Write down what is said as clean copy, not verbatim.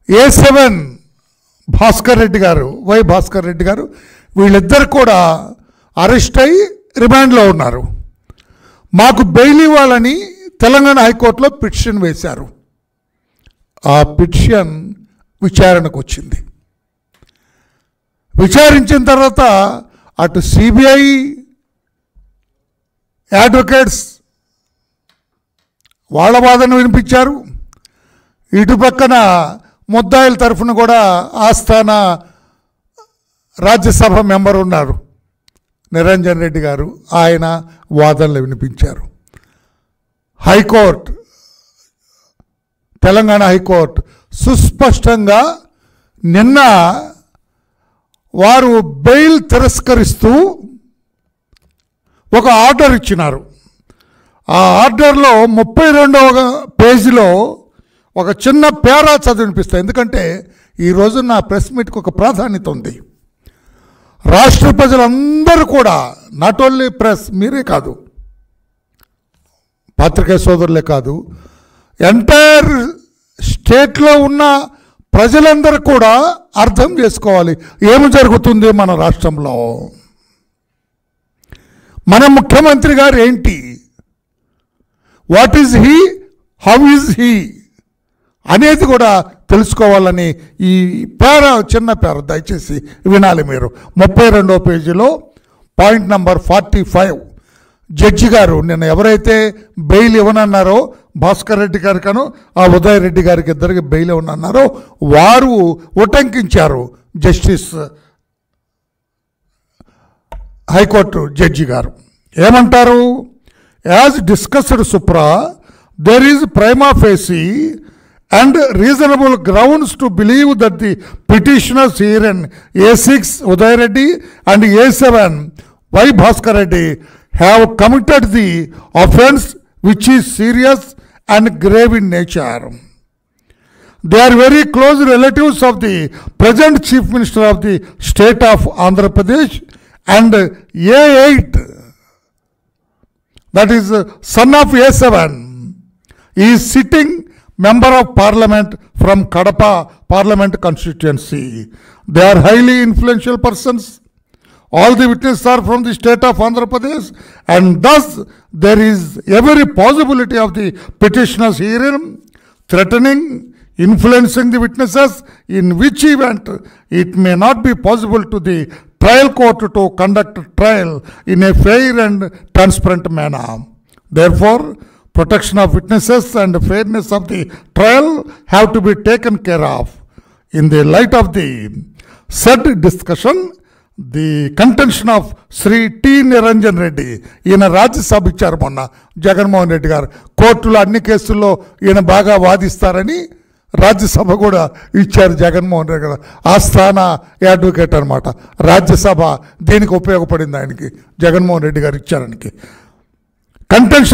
A7 Bhaskar Reddy గారు, why Bhaskar Reddy గారు, వీళ్ళిద్దరు కూడా అరెస్ట్ అయ్యి రిమాండ్లో ఉన్నారు. మాకు బెయిల్ ఇవ్వాలని తెలంగాణ హైకోర్టులో పిటిషన్ వేశారు. ఆ పిటిషన్ విచారణకు వచ్చింది. విచారించిన తర్వాత అటు సిబిఐ అడ్వకేట్స్ వాళ్ళ వాదన వినిపించారు. ఇటు పక్కన ముద్దాయిల తరఫున కూడా ఆస్థాన రాజ్యసభ మెంబర్ ఉన్నారు నిరంజన్ రెడ్డి గారు, ఆయన వాదనలు వినిపించారు. హైకోర్టు, తెలంగాణ హైకోర్టు సుస్పష్టంగా నిన్న వారు బెయిల్ తిరస్కరిస్తూ ఒక ఆర్డర్ ఇచ్చినారు. ఆ ఆర్డర్లో 32వ పేజీలో ఒక చిన్న పేరా చదివినిపిస్తాయి. ఎందుకంటే ఈరోజు నా ప్రెస్ మీట్కి ఒక ప్రాధాన్యత ఉంది. రాష్ట్ర ప్రజలందరూ కూడా, నాట్ ఓన్లీ ప్రెస్, మీరే కాదు, పాత్రికేయ సోదరులే కాదు, ఎంటైర్ స్టేట్లో ఉన్న ప్రజలందరూ కూడా అర్థం చేసుకోవాలి ఏమి జరుగుతుంది మన రాష్ట్రంలో. మన ముఖ్యమంత్రి గారు ఏంటి, what is he, how is he అనేది కూడా తెలుసుకోవాలని ఈ పేర, చిన్న పేర దయచేసి వినాలి మీరు. 32వ పేజీలో పాయింట్ నంబర్ 45 జడ్జి గారు నిన్న ఎవరైతే బెయిల్ ఇవ్వనన్నారో భాస్కర్ రెడ్డి గారికను ఆ ఉదయ్ రెడ్డి గారికి ఇద్దరికి బెయిల్ ఇవ్వనన్నారో వారు ఉటంకించారు. జస్టిస్ హైకోర్టు జడ్జి గారు ఏమంటారు, as discussed supra there is prima facie and reasonable grounds to believe that the petitioners herein A6 Uday Reddy and A7 Y Bhaskar Reddy have committed the offence which is serious and grave in nature. They are very close relatives of the present Chief Minister of the state of Andhra Pradesh, and A8, that is son of A7, is sitting member of parliament from Kadapa parliament constituency. They are highly influential persons. All the witnesses are from the state of Andhra Pradesh, and thus there is every possibility of the petitioners herein threatening, influencing the witnesses, in which event it may not be possible to the trial court to conduct trial in a fair and transparent manner. Therefore, protection of witnesses and fairness of the trial have to be taken care of. In the light of the said discussion, the contention of Sri T. Niranjan Reddy, ఈయన రాజ్యసభ ఇచ్చారు మొన్న జగన్మోహన్ రెడ్డి గారు, కోర్టులో అన్ని కేసుల్లో ఈయన బాగా వాదిస్తారని రాజ్యసభ కూడా ఇచ్చారు జగన్మోహన్ రెడ్డి గారు. ఆస్థాన అడ్వకేట్ అనమాట. రాజ్యసభ దీనికి ఉపయోగపడింది ఆయనకి, జగన్మోహన్ రెడ్డి గారు ఇచ్చారనికి. కంటెన్షన్